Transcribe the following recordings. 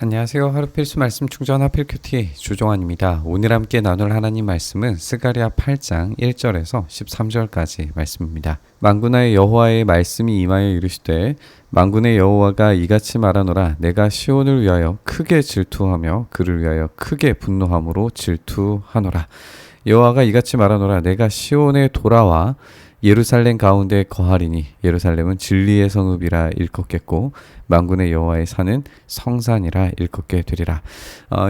안녕하세요. 하루 필수 말씀 충전 하필 큐티 주종환입니다. 오늘 함께 나눌 하나님 말씀은 스가랴 8장 1절에서 13절까지 말씀입니다. 만군의 여호와의 말씀이 임하여 이르시되 만군의 여호와가 이같이 말하노라. 내가 시온을 위하여 크게 질투하며 그를 위하여 크게 분노함으로 질투하노라. 여호와가 이같이 말하노라. 내가 시온에 돌아와 예루살렘 가운데 거하리니 예루살렘은 진리의 성읍이라 일컫겠고 만군의 여호와의 산은 성산이라 일컫게 되리라.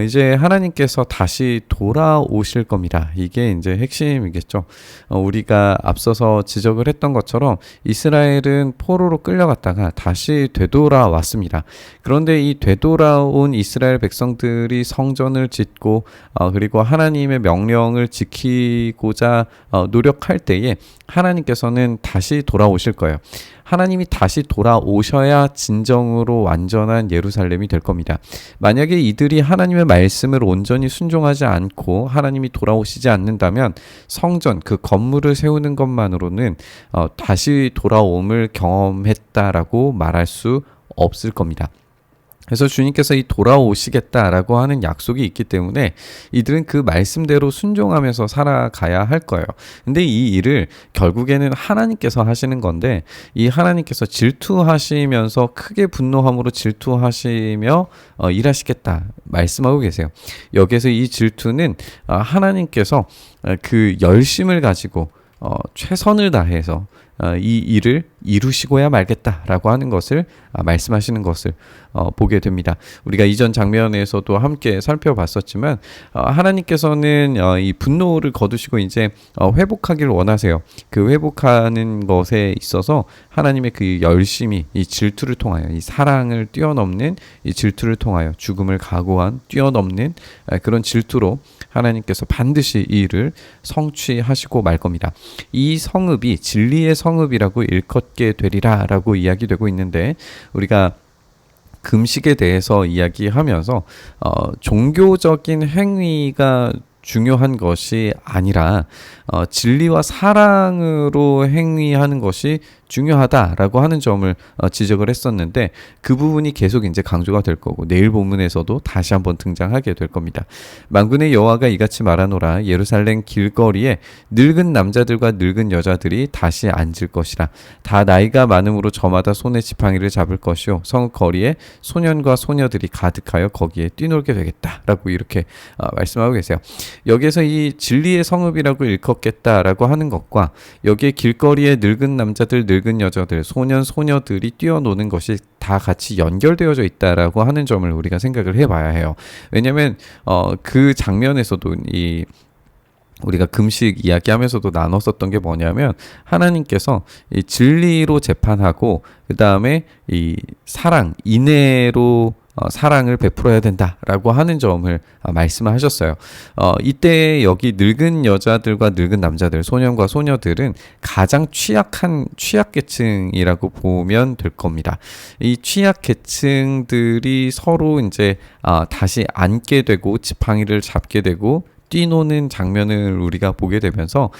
이제 하나님께서 다시 돌아오실 겁니다. 이게 이제 핵심이겠죠. 우리가 앞서서 지적을 했던 것처럼 이스라엘은 포로로 끌려갔다가 다시 되돌아왔습니다. 그런데 이 되돌아온 이스라엘 백성들이 성전을 짓고 그리고 하나님의 명령을 지키고자 노력할 때에 하나님께서는 다시 돌아오실 거예요. 하나님이 다시 돌아오셔야 진정으로 완전한 예루살렘이 될 겁니다. 만약에 이들이 하나님의 말씀을 온전히 순종하지 않고 하나님이 돌아오시지 않는다면 성전, 그 건물을 세우는 것만으로는 다시 돌아옴을 경험했다라고 말할 수 없을 겁니다. 그래서 주님께서 이 돌아오시겠다라고 하는 약속이 있기 때문에 이들은 그 말씀대로 순종하면서 살아가야 할 거예요. 근데 이 일을 결국에는 하나님께서 하시는 건데 이 하나님께서 질투하시면서 크게 분노함으로 질투하시며 일하시겠다 말씀하고 계세요. 여기에서 이 질투는 하나님께서 그 열심을 가지고 최선을 다해서 이 일을 이루시고야 말겠다라고 하는 것을 말씀하시는 것을 보게 됩니다. 우리가 이전 장면에서도 함께 살펴봤었지만 하나님께서는 이 분노를 거두시고 이제 회복하기를 원하세요. 그 회복하는 것에 있어서 하나님의 그 열심이 이 질투를 통하여 이 사랑을 뛰어넘는 이 질투를 통하여 죽음을 각오한 뛰어넘는 그런 질투로 하나님께서 반드시 이 일을 성취하시고 말 겁니다. 이 성읍이 진리의 성읍이라고 일컫게 되리라 라고 이야기되고 있는데 우리가 금식에 대해서 이야기하면서 종교적인 행위가 중요한 것이 아니라 진리와 사랑으로 행위하는 것이 중요하다라고 하는 점을 지적을 했었는데 그 부분이 계속 이제 강조가 될 거고 내일 본문에서도 다시 한번 등장하게 될 겁니다. 만군의 여호와가 이같이 말하노라. 예루살렘 길거리에 늙은 남자들과 늙은 여자들이 다시 앉을 것이라. 다 나이가 많음으로 저마다 손에 지팡이를 잡을 것이요 성읍 거리에 소년과 소녀들이 가득하여 거기에 뛰놀게 되겠다라고 이렇게 말씀하고 계세요. 여기에서 이 진리의 성읍이라고 일컫겠다라고 하는 것과 여기에 길거리에 늙은 남자들, 늙은 여자들, 소년, 소녀들이 뛰어노는 것이 다 같이 연결되어져 있다라고 하는 점을 우리가 생각을 해봐야 해요. 왜냐하면 그 장면에서도 우리가 금식 이야기하면서도 나눴었던 게 뭐냐면 하나님께서 이 진리로 재판하고 그 다음에 이 사랑, 인애로 사랑을 베풀어야 된다라고 하는 점을 말씀하셨어요. 이때 여기 늙은 여자들과 늙은 남자들, 소년과 소녀들은 가장 취약계층이라고 보면 될 겁니다. 이 취약계층들이 서로 이제 다시 앉게 되고 지팡이를 잡게 되고 뛰노는 장면을 우리가 보게 되면서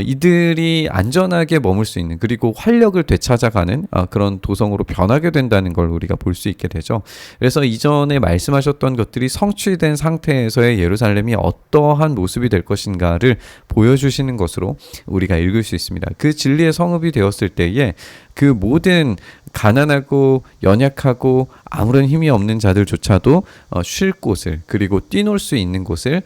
이들이 안전하게 머물 수 있는 그리고 활력을 되찾아가는 그런 도성으로 변하게 된다는 걸 우리가 볼 수 있게 되죠. 그래서 이전에 말씀하셨던 것들이 성취된 상태에서의 예루살렘이 어떠한 모습이 될 것인가를 보여주시는 것으로 우리가 읽을 수 있습니다. 그 진리의 성읍이 되었을 때에 그 모든 가난하고 연약하고 아무런 힘이 없는 자들조차도 쉴 곳을 그리고 뛰놀 수 있는 곳을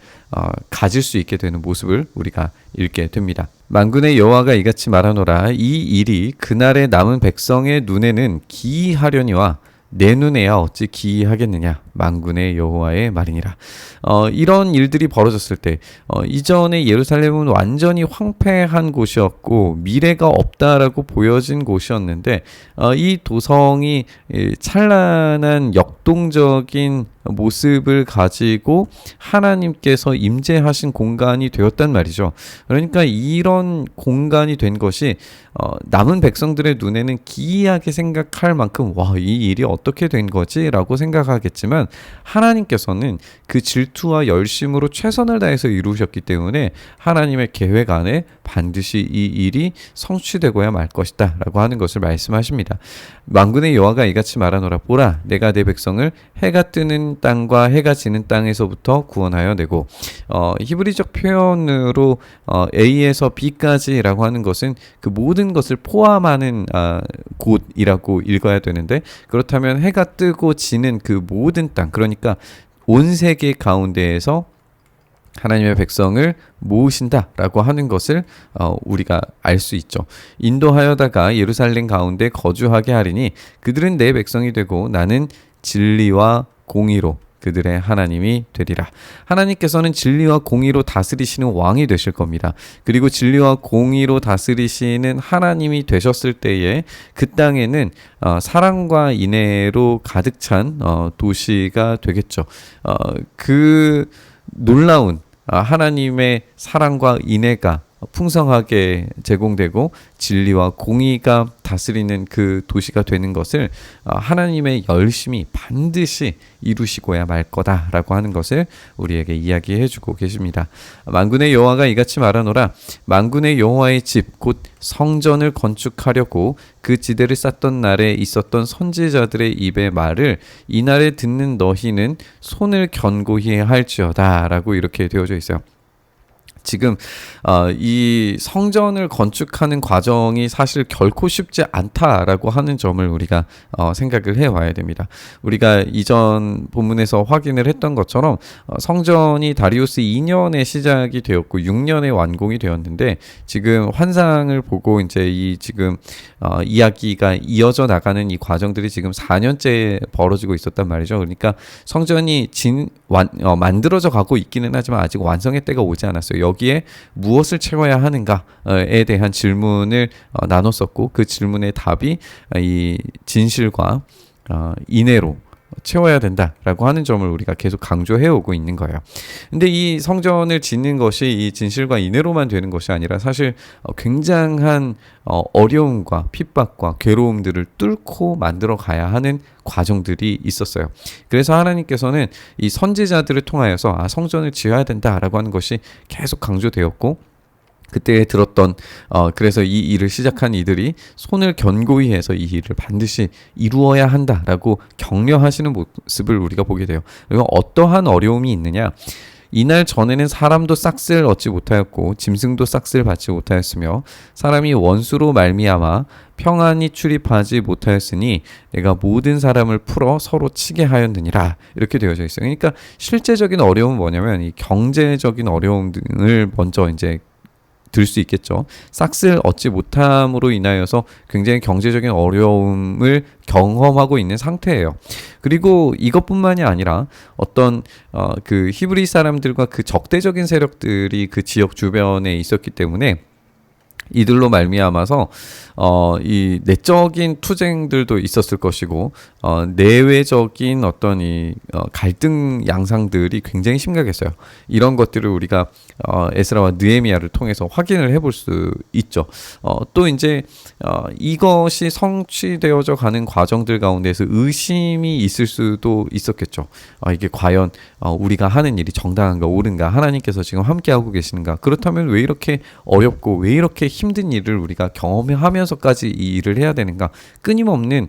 가질 수 있게 되는 모습을 우리가 읽게 됩니다. 만군의 여호와가 이같이 말하노라. 이 일이 그날의 남은 백성의 눈에는 기이하려니와 내 눈에야 어찌 기이하겠느냐. 만군의 여호와의 말이니라. 이런 일들이 벌어졌을 때 이전에 예루살렘은 완전히 황폐한 곳이었고 미래가 없다라고 보여진 곳이었는데 이 도성이 찬란한 역동적인 모습을 가지고 하나님께서 임재하신 공간이 되었단 말이죠. 그러니까 이런 공간이 된 것이 남은 백성들의 눈에는 기이하게 생각할 만큼 와, 이 일이 어떻게 된 거지? 라고 생각하겠지만 하나님께서는 그 질투와 열심으로 최선을 다해서 이루셨기 때문에 하나님의 계획 안에 반드시 이 일이 성취되고야 말 것이다 라고 하는 것을 말씀하십니다. 만군의 여호와가 이같이 말하노라. 보라, 내가 내 백성을 해가 뜨는 땅과 해가 지는 땅에서부터 구원하여 내고, 히브리적 표현으로 A에서 B까지라고 하는 것은 그 모든 것을 포함하는 곳이라고 읽어야 되는데, 그렇다면 해가 뜨고 지는 그 모든 땅, 그러니까 온 세계 가운데에서 하나님의 백성을 모으신다라고 하는 것을 우리가 알 수 있죠. 인도하여다가 예루살렘 가운데 거주하게 하리니 그들은 내 백성이 되고 나는 진리와 공의로 그들의 하나님이 되리라. 하나님께서는 진리와 공의로 다스리시는 왕이 되실 겁니다. 그리고 진리와 공의로 다스리시는 하나님이 되셨을 때에 그 땅에는 사랑과 인애로 가득 찬 도시가 되겠죠. 그 놀라운 하나님의 사랑과 인애가 풍성하게 제공되고 진리와 공의가 다스리는 그 도시가 되는 것을 하나님의 열심히 반드시 이루시고야 말 거다라고 하는 것을 우리에게 이야기해 주고 계십니다. 만군의 여호와가 이같이 말하노라. 만군의 여호와의 집 곧 성전을 건축하려고 그 지대를 쌓던 날에 있었던 선지자들의 입의 말을 이날에 듣는 너희는 손을 견고히 할지어다 라고 이렇게 되어져 있어요. 지금 이 성전을 건축하는 과정이 사실 결코 쉽지 않다라고 하는 점을 우리가 생각을 해와야 됩니다. 우리가 이전 본문에서 확인을 했던 것처럼 성전이 다리우스 2년에 시작이 되었고 6년에 완공이 되었는데, 지금 환상을 보고 이제 이 지금 이야기가 이어져 나가는 이 과정들이 지금 4년째 벌어지고 있었단 말이죠. 그러니까 성전이 만들어져 가고 있기는 하지만 아직 완성의 때가 오지 않았어요. 여기에 무엇을 채워야 하는가에 대한 질문을 나눴었고, 그 질문의 답이 이 진실과 인애로 채워야 된다라고 하는 점을 우리가 계속 강조해 오고 있는 거예요. 근데 이 성전을 짓는 것이 이 진실과 인애로만 되는 것이 아니라 사실 굉장한 어려움과 핍박과 괴로움들을 뚫고 만들어 가야 하는 과정들이 있었어요. 그래서 하나님께서는 이 선지자들을 통하여서 성전을 지어야 된다라고 하는 것이 계속 강조되었고, 그때 들었던 그래서 이 일을 시작한 이들이 손을 견고히 해서 이 일을 반드시 이루어야 한다라고 격려하시는 모습을 우리가 보게 돼요. 그리고 어떠한 어려움이 있느냐? 이날 전에는 사람도 싹쓸 얻지 못하였고 짐승도 싹쓸 받지 못하였으며 사람이 원수로 말미암아 평안히 출입하지 못하였으니 내가 모든 사람을 풀어 서로 치게 하였느니라, 이렇게 되어져 있어요. 그러니까 실제적인 어려움은 뭐냐면 이 경제적인 어려움을 먼저 이제 들 수 있겠죠. 싹쓸 얻지 못함으로 인하여서 굉장히 경제적인 어려움을 경험하고 있는 상태예요. 그리고 이것뿐만이 아니라 어떤 그 히브리 사람들과 그 적대적인 세력들이 그 지역 주변에 있었기 때문에 이들로 말미암아서 이 내적인 투쟁들도 있었을 것이고 내외적인 어떤 이 갈등 양상들이 굉장히 심각했어요. 이런 것들을 우리가 에스라와 느헤미야를 통해서 확인을 해볼 수 있죠. 또 이제 이것이 성취되어져 가는 과정들 가운데서 의심이 있을 수도 있었겠죠. 이게 과연 우리가 하는 일이 정당한가 옳은가, 하나님께서 지금 함께하고 계시는가, 그렇다면 왜 이렇게 어렵고 왜 이렇게 힘든 일을 우리가 경험하면서까지 이 일을 해야 되는가, 끊임없는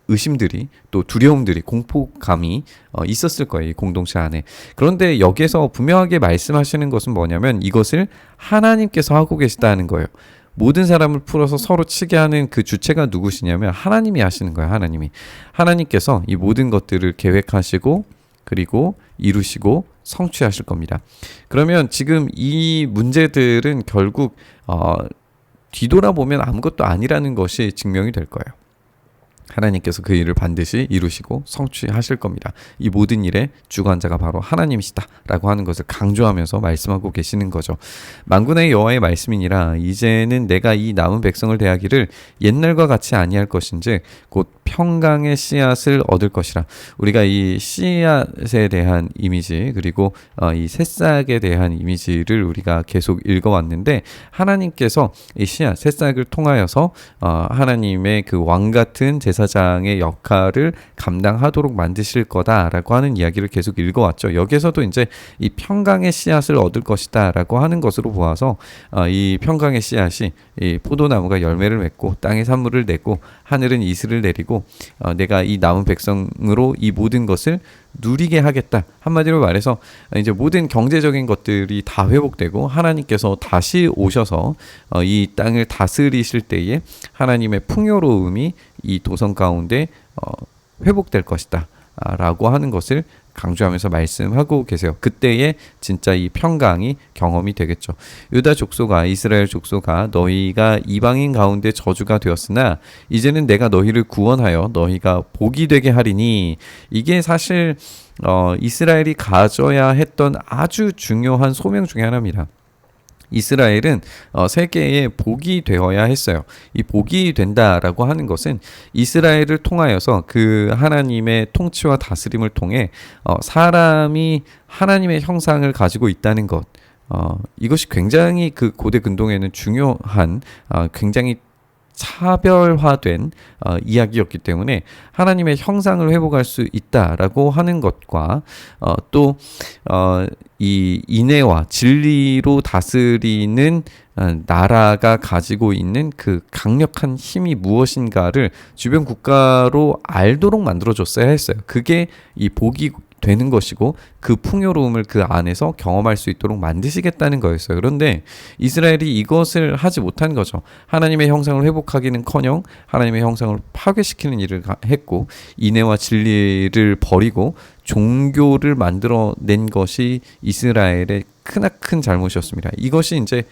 의심들이, 또 두려움들이, 공포감이 있었을 거예요, 이 공동체 안에. 그런데 여기에서 분명하게 말씀하시는 것은 뭐냐면 이것을 하나님께서 하고 계시다는 거예요. 모든 사람을 풀어서 서로 치게 하는 그 주체가 누구시냐면 하나님이 하시는 거예요. 하나님께서 이 모든 것들을 계획하시고 그리고 이루시고 성취하실 겁니다. 그러면 지금 이 문제들은 결국 뒤돌아보면 아무것도 아니라는 것이 증명이 될 거예요. 하나님께서 그 일을 반드시 이루시고 성취하실 겁니다. 이 모든 일의 주관자가 바로 하나님이시다 라고 하는 것을 강조하면서 말씀하고 계시는 거죠. 만군의 여호와의 말씀이니라. 이제는 내가 이 남은 백성을 대하기를 옛날과 같이 아니할 것인즉 곧 평강의 씨앗을 얻을 것이라. 우리가 이 씨앗에 대한 이미지 그리고 이 새싹에 대한 이미지를 우리가 계속 읽어왔는데 하나님께서 이 씨앗, 새싹을 통하여서 하나님의 그 왕 같은 제사장의 역할을 감당하도록 만드실 거다라고 하는 이야기를 계속 읽어왔죠. 여기에서도 이제 이 평강의 씨앗을 얻을 것이다라고 하는 것으로 보아서 이 평강의 씨앗이 이 포도나무가 열매를 맺고 땅에 산물을 내고 하늘은 이슬을 내리고 내가 이 남은 백성으로 이 모든 것을 누리게 하겠다. 한마디로 말해서 이제 모든 경제적인 것들이 다 회복되고 하나님께서 다시 오셔서 이 땅을 다스리실 때에 하나님의 풍요로움이 이 도성 가운데 회복될 것이다 라고 하는 것을 강조하면서 말씀하고 계세요. 그때에 진짜 이 평강이 경험이 되겠죠. 유다 족속아, 이스라엘 족속아, 너희가 이방인 가운데 저주가 되었으나 이제는 내가 너희를 구원하여 너희가 복이 되게 하리니. 이게 사실 이스라엘이 가져야 했던 아주 중요한 소명 중에 하나입니다. 이스라엘은 세계의 복이 되어야 했어요. 이 복이 된다라고 하는 것은 이스라엘을 통하여서 그 하나님의 통치와 다스림을 통해 사람이 하나님의 형상을 가지고 있다는 것. 이것이 굉장히 그 고대 근동에는 중요한 굉장히 차별화된 이야기였기 때문에 하나님의 형상을 회복할 수 있다라고 하는 것과 또 이 인애와 진리로 다스리는 나라가 가지고 있는 그 강력한 힘이 무엇인가를 주변 국가로 알도록 만들어줬어야 했어요. 그게 이 복이 되는 것이고 그 풍요로움을 그 안에서 경험할 수 있도록 만드시겠다는 거였어요. 그런데 이스라엘이 이것을 하지 못한 거죠. 하나님의 형상을 회복하기는커녕 하나님의 형상을 파괴시키는 일을 했고 인애와 진리를 버리고 종교를 만들어낸 것이 이스라엘의 크나큰 잘못이었습니다. 이것이 이제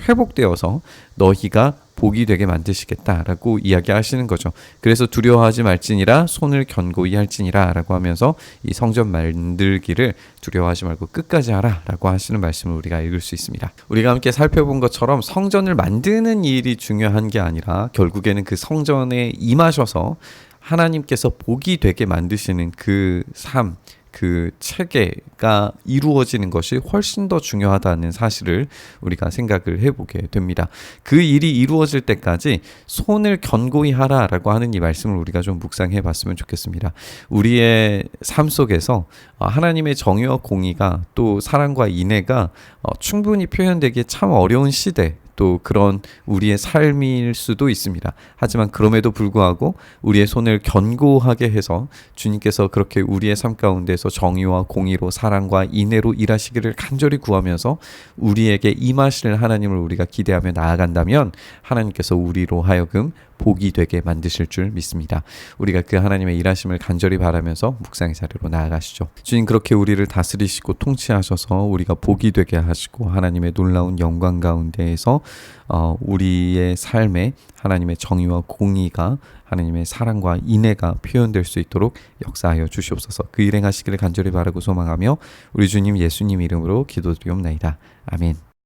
회복되어서 너희가 복이 되게 만드시겠다라고 이야기하시는 거죠. 그래서 두려워하지 말지니라 손을 견고히 할지니라 라고 하면서 이 성전 만들기를 두려워하지 말고 끝까지 하라 라고 하시는 말씀을 우리가 읽을 수 있습니다. 우리가 함께 살펴본 것처럼 성전을 만드는 일이 중요한 게 아니라 결국에는 그 성전에 임하셔서 하나님께서 복이 되게 만드시는 그 삶, 그 체계가 이루어지는 것이 훨씬 더 중요하다는 사실을 우리가 생각을 해보게 됩니다. 그 일이 이루어질 때까지 손을 견고히 하라라고 하는 이 말씀을 우리가 좀 묵상해 봤으면 좋겠습니다. 우리의 삶 속에서 하나님의 정의와 공의가 또 사랑과 인애가 충분히 표현되기에 참 어려운 시대, 또 그런 우리의 삶일 수도 있습니다. 하지만 그럼에도 불구하고 우리의 손을 견고하게 해서 주님께서 그렇게 우리의 삶 가운데서 정의와 공의로 사랑과 인애로 일하시기를 간절히 구하면서 우리에게 임하실 하나님을 우리가 기대하며 나아간다면 하나님께서 우리로 하여금 복이 되게 만드실 줄 믿습니다. 우리가 그 하나님의 일하심을 간절히 바라면서 묵상의 자리로 나아가시죠. 주님 그렇게 우리를 다스리시고 통치하셔서 우리가 복이 되게 하시고 하나님의 놀라운 영광 가운데에서 우리의 삶에 하나님의 정의와 공의가 하나님의 사랑과 인애가 표현될 수 있도록 역사하여 주시옵소서. 그 일 행하시기를 간절히 바라고 소망하며 우리 주님 예수님 이름으로 기도드리옵나이다. 아멘.